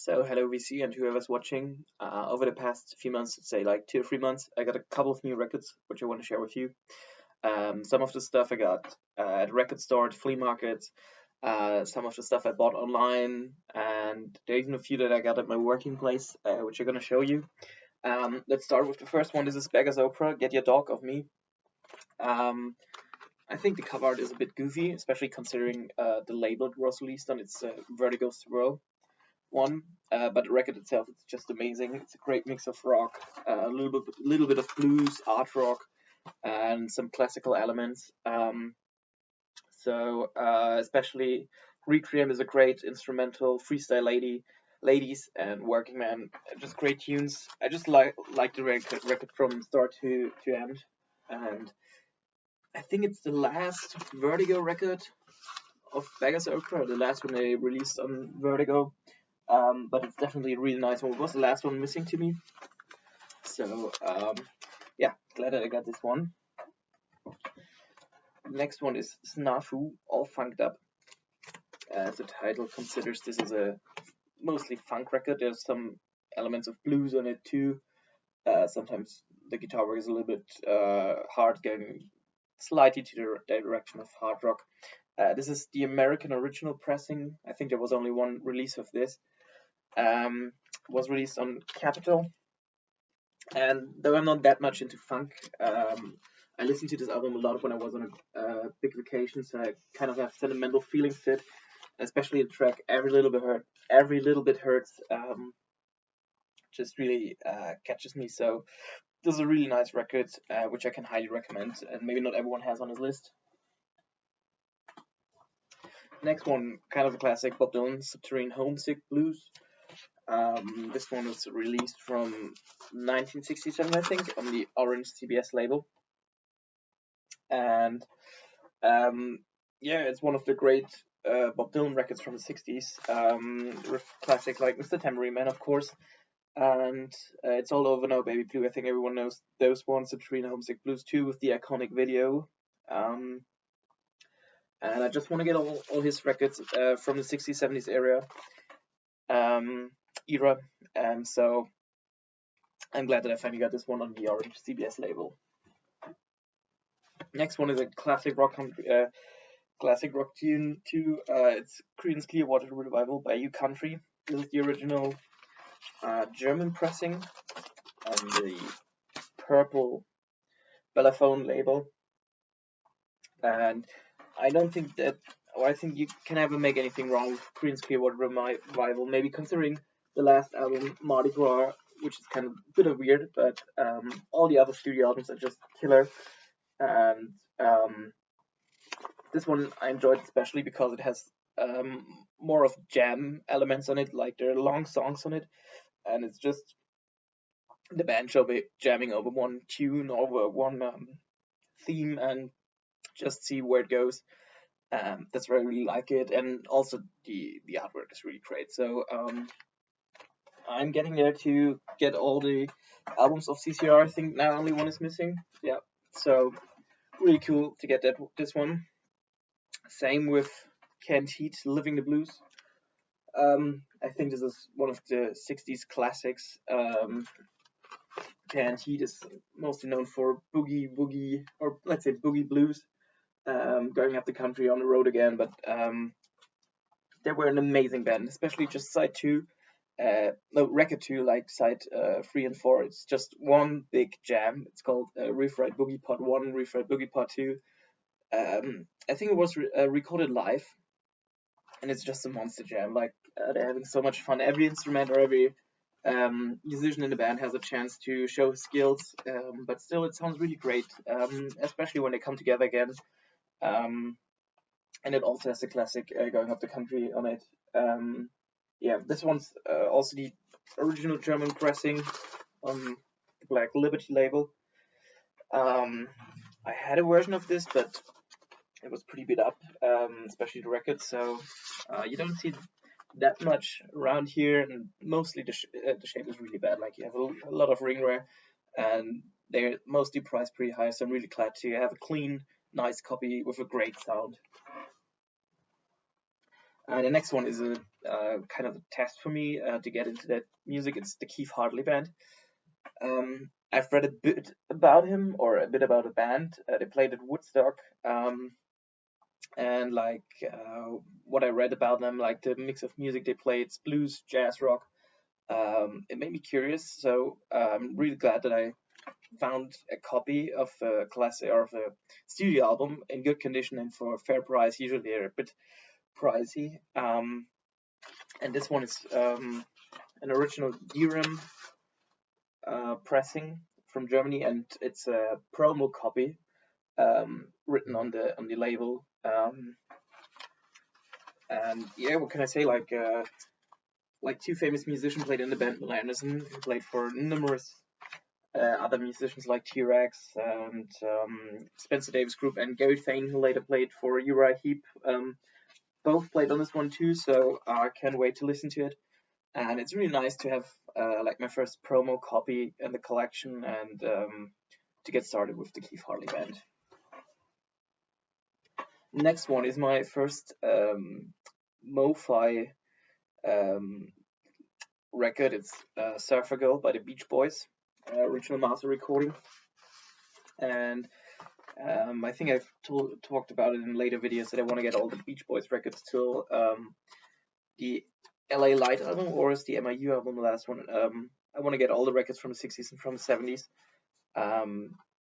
So hello VC and whoever's watching. Over the past few months, let's say like 2 or 3 months, I got a couple of new records which I want to share with you. Some of the stuff I got at record store, at flea markets, some of the stuff I bought online, and there's even a few that I got at my working place, which I'm gonna show you. Let's start with the first one. This is Beggar's Opera, Get Your Dog of Me. I think the cover art is a bit goofy, especially considering the label it was released on. It's Vertigo's World one, but the record itself is just amazing. It's a great mix of rock, a little bit of blues, art rock, and some classical elements. Especially Requiem is a great instrumental, freestyle ladies and Working Man, just great tunes. I just like the record from start to end, and I think it's the last Vertigo record of Beggar's Opera, the last one they released on Vertigo. But it's definitely a really nice one. It was the last one missing to me. So, yeah, glad that I got this one. Next one is Snafu, All Funked Up. As the title considers, this is a mostly funk record. There's some elements of blues on it too. Sometimes the guitar work is a little bit hard, going slightly to the direction of hard rock. This is the American original pressing. I think there was only one release of this. Was released on Capitol, and though I'm not that much into funk, I listened to this album a lot when I was on a big vacation, so I kind of have sentimental feelings to it, especially the track Every Little Bit Hurts, just really catches me. So this is a really nice record, which I can highly recommend, and maybe not everyone has on his list. Next one, kind of a classic, Bob Dylan, Subterranean Homesick Blues. This one was released from 1967, I think, on the Orange CBS label. And yeah, it's one of the great Bob Dylan records from the 60s. With classic like Mr. Tambourine Man, of course. And It's All Over Now, Baby Blue. I think everyone knows those ones. Subterranean Homesick Blues 2 with the iconic video. And I just want to get all his records from the 60s, 70s era. And so I'm glad that I finally got this one on the Orange CBS label. Next one is a classic rock tune too. It's Creedence Clearwater Revival by U Country. This is the original German pressing on the purple Bellaphone label, and I don't think that, or I think you can never make anything wrong with Creedence Clearwater Revival. Maybe considering the last album, Mardi Gras, which is kind of a bit of weird, but all the other studio albums are just killer. And this one I enjoyed especially because it has more of jam elements on it, like there are long songs on it, and it's just the band show jamming over one tune, over one theme, and just see where it goes. That's why I really like it, and also the artwork is really great. So I'm getting there to get all the albums of CCR. I think now only one is missing. Yeah, so really cool to get this one. Same with Kent Heat, Living the Blues. I think this is one of the 60s classics. Kent Heat is mostly known for boogie, or let's say boogie blues, going up the country on the road again. But they were an amazing band, especially just side two. Record two, like side 3 and 4. It's just one big jam. It's called Riff Ride Boogie Part 1, Riff Ride Boogie Part 2. I think it was recorded live, and it's just a monster jam. Like they're having so much fun. Every instrument or every musician in the band has a chance to show his skills, but still it sounds really great, especially when they come together again. And it also has the classic Going Up the Country on it. Yeah, this one's also the original German pressing on the Black Liberty label. I had a version of this, but it was pretty beat up, especially the record, so you don't see that much around here, and mostly the shape is really bad. Like you have a lot of ring wear, and they're mostly priced pretty high, so I'm really glad to have a clean, nice copy with a great sound. And the next one is a kind of a test for me to get into that music. It's the Keith Hartley band. I've read a bit about him, or a bit about the band. They played at Woodstock, and like what I read about them, like the mix of music they play, it's blues, jazz, rock. It made me curious, so I'm really glad that I found a copy of a classic or of a studio album in good condition and for a fair price. Usually they're a bit pricey, and this one is an original DRAM pressing from Germany, and it's a promo copy written on the label. And yeah, what can I say? Like two famous musicians played in the band. Will Anderson, who played for numerous other musicians like T-Rex and Spencer Davis Group, and Gary Thane, who later played for Uriah Heep. Both played on this one too, so I can't wait to listen to it. And it's really nice to have like my first promo copy in the collection, and to get started with the Keith Hartley band. Next one is my first MOFI record. It's Surfer Girl by the Beach Boys, original master recording. And I think I've talked about it in later videos that I want to get all the Beach Boys records till the LA Light album, or is the MIU album the last one. I want to get all the records from the 60s and from the 70s.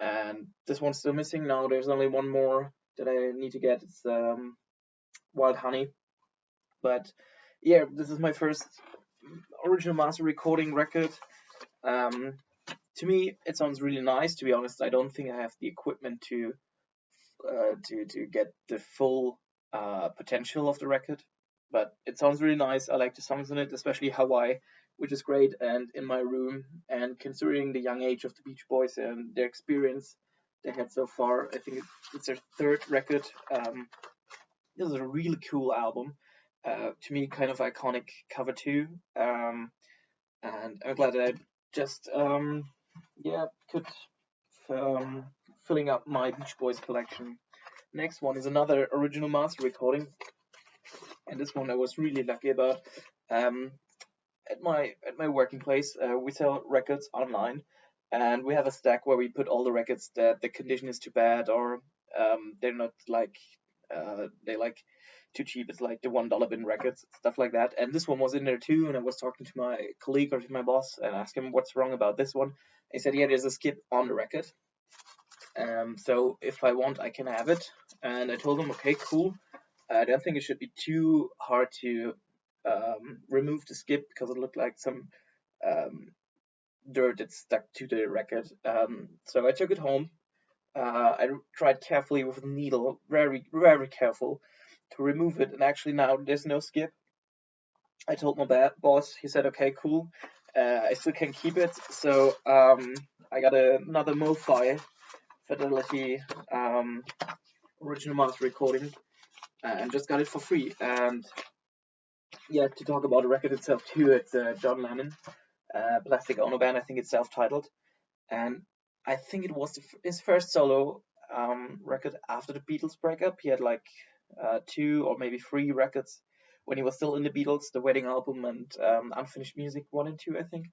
And this one's still missing now. There's only one more that I need to get. It's Wild Honey. But yeah, this is my first original master recording record. To me, it sounds really nice. To be honest, I don't think I have the equipment to get the full potential of the record, but it sounds really nice. I like the songs in it, especially Hawaii, which is great, and In My Room. And considering the young age of the Beach Boys and their experience they had so far, I think it's their third record. This is a really cool album. To me, kind of iconic cover too. And I'm glad that I just could filling up my Beach Boys collection. Next one is another original master recording, and this one I was really lucky about. At my working place, we sell records online, and we have a stack where we put all the records that the condition is too bad, or they're not like they like too cheap. It's like the $1 bin records, stuff like that. And this one was in there too. And I was talking to my colleague or to my boss and asked him what's wrong about this one. He said, yeah, there's a skip on the record. So if I want, I can have it. And I told him, okay, cool. I don't think it should be too hard to remove the skip, because it looked like some dirt that stuck to the record. So I took it home. I tried carefully with a needle, very, very careful, to remove it. And actually now there's no skip. I told my boss. He said, okay, cool. I still can keep it. So I got another MOFI Fidelity original master recording, and just got it for free. And yeah, to talk about the record itself too, it's John Lennon, Plastic Ono Band. I think it's self-titled, and I think it was his first solo record after the Beatles breakup. He had like 2 or maybe 3 records when he was still in the Beatles, the Wedding album and Unfinished Music 1 and 2, I think.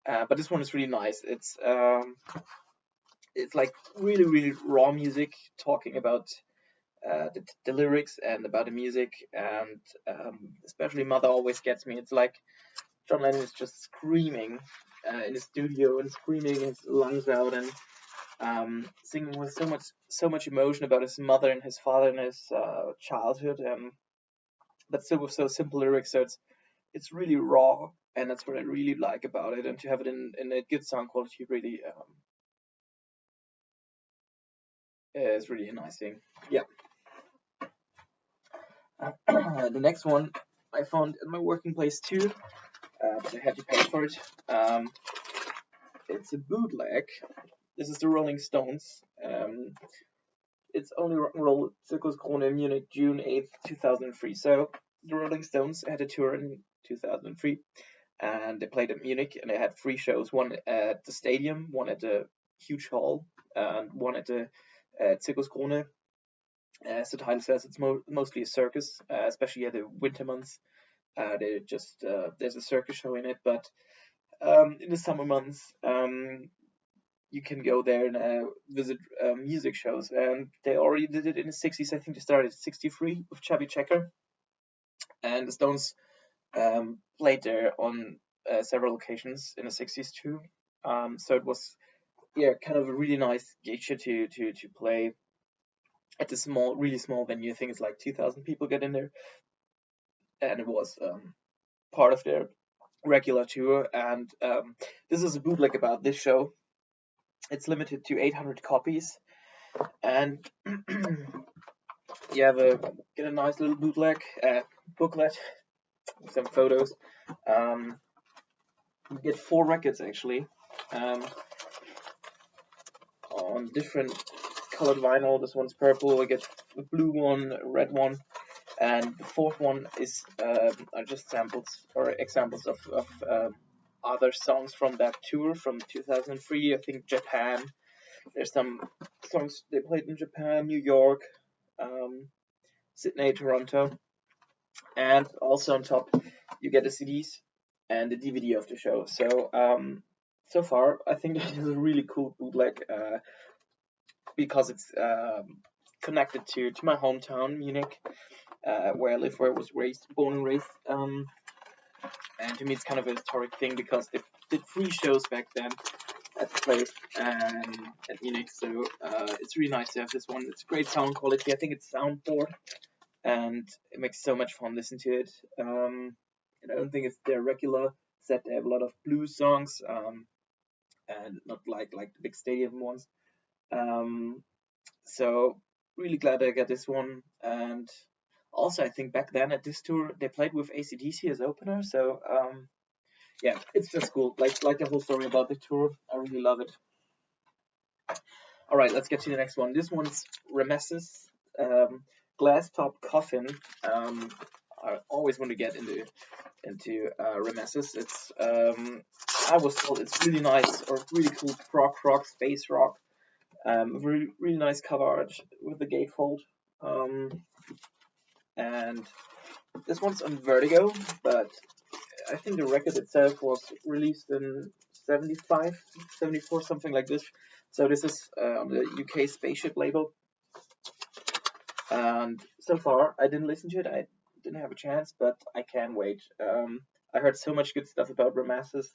But this one is really nice. It's like really, really raw music, talking about the lyrics and about the music, and especially Mother Always Gets Me. It's like John Lennon is just screaming in the studio and screaming his lungs out, and singing with so much emotion about his mother and his father and his childhood, but still with so simple lyrics. So it's really raw, and that's what I really like about it. And to have it in a good sound quality really is really a nice thing. Yeah. The next one I found at my working place too, but I had to pay for it. It's a bootleg. This is the Rolling Stones. It's only rock and roll Zirkus Krone Munich, June 8th, 2003. So the Rolling Stones had a tour in 2003, and they played at Munich, and they had 3 shows: one at the stadium, one at the huge hall, and one at the Zirkus Krone. As the title says, it's mostly a circus, especially at the winter months. They just there's a circus show in it, but in the summer months, you can go there and visit music shows. And they already did it in the 60s. I think they started at 63 with Chubby Checker, and the Stones played there on several occasions in the 60s too. So it was, yeah, kind of a really nice geisha to play at the small, really small venue. I think it's like 2,000 people get in there, and it was part of their regular tour. And this is a bootleg about this show. It's limited to 800 copies, and you have get a nice little booklet with some photos. Um, you get 4 records actually, um, on different colored vinyl. This one's purple. I get a blue one, a red one, and the 4th one is are just samples or examples of other songs from that tour from 2003. I think Japan. There's some songs they played in Japan, New York, Sydney, Toronto, and also on top you get the CDs and the DVD of the show. So so far I think this is a really cool bootleg because it's connected to my hometown Munich, where I live, where I was born and raised. And to me it's kind of a historic thing because they did 3 shows back then at the place at Munich. So it's really nice to have this one. It's great sound quality. I think it's soundboard, and it makes so much fun listening to it. And I don't think it's their regular set. They have a lot of blues songs, and not like the big stadium ones. Um, so really glad I got this one. And also, I think back then at this tour they played with AC/DC as opener. So yeah, it's just cool. Like the whole story about the tour. I really love it. All right, let's get to the next one. This one's Remesis, Glass Top Coffin. I always want to get into Remesis. It's I was told it's really nice or really cool prog rock, space rock. Really nice cover art with the gatefold. And this one's on Vertigo, but I think the record itself was released in 75, 74, something like this. So this is on the UK Spaceship label. And so far, I didn't listen to it. I didn't have a chance, but I can't wait. I heard so much good stuff about Remesis,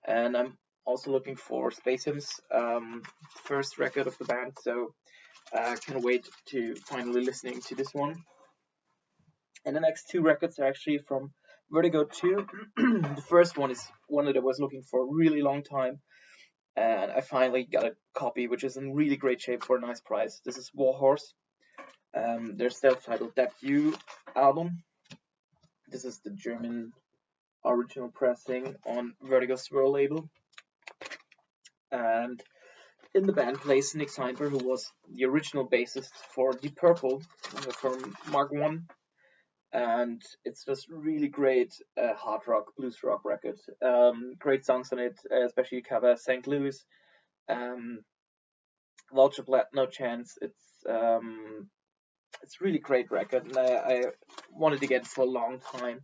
and I'm also looking for Space Hymns, first record of the band. So I can't wait to finally listening to this one. And the next 2 records are actually from Vertigo 2. The first one is one that I was looking for a really long time, and I finally got a copy, which is in really great shape for a nice price. This is Warhorse, their self-titled debut album. This is the German original pressing on Vertigo Swirl label. And in the band plays Nick Seinfer, who was the original bassist for Deep Purple from Mark 1. And it's just really great hard rock, blues rock record. Great songs on it, especially cover St. Louis, Vulture Black, No Chance. It's really great record, and I wanted to get it for a long time.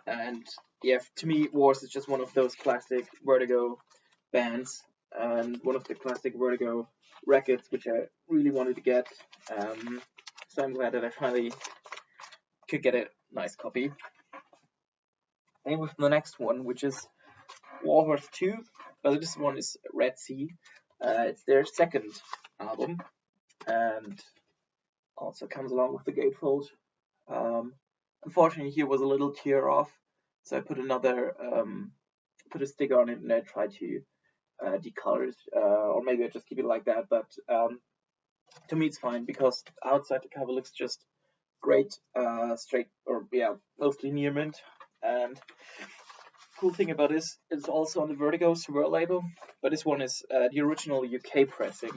And yeah, to me, Wars is just one of those classic Vertigo bands, and one of the classic Vertigo records, which I really wanted to get. So I'm glad that I finally could get a nice copy. And with the next one, which is Warhorse 2, but this one is Red Sea. It's their second album, and also comes along with the gatefold. Unfortunately, here was a little tear off, so I put put a sticker on it, and I tried to decolor it, or maybe I just keep it like that. But to me, it's fine because outside the cover looks just great, straight, or yeah, mostly near mint. And cool thing about this, it's also on the Vertigo Swirl label, but this one is the original UK pressing.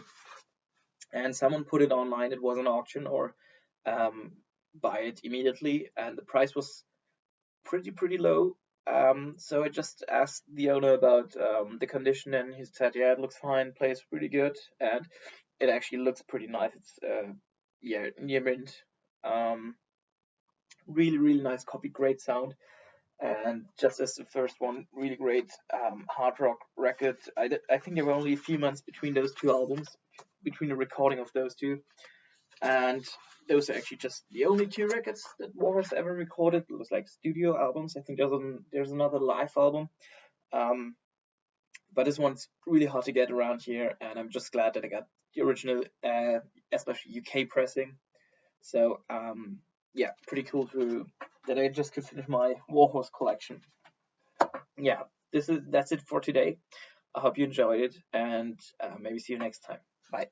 And someone put it online. It was an auction or buy it immediately, and the price was pretty low. So I just asked the owner about the condition, and he said, "Yeah, it looks fine, plays pretty good, and it actually looks pretty nice. It's yeah, near mint. Really, really nice copy, great sound. And just as the first one, really great hard rock record. I think there were only a few months between those two albums, between the recording of those two, and those are actually just the only two records that Warhorse ever recorded. It was like studio albums. I think there's another live album, um, but this one's really hard to get around here, and I'm just glad that I got the original, especially UK pressing. So yeah, pretty cool to that I just could finish my Warhorse collection. Yeah, that's it for today. I hope you enjoyed it, and maybe see you next time. Bye.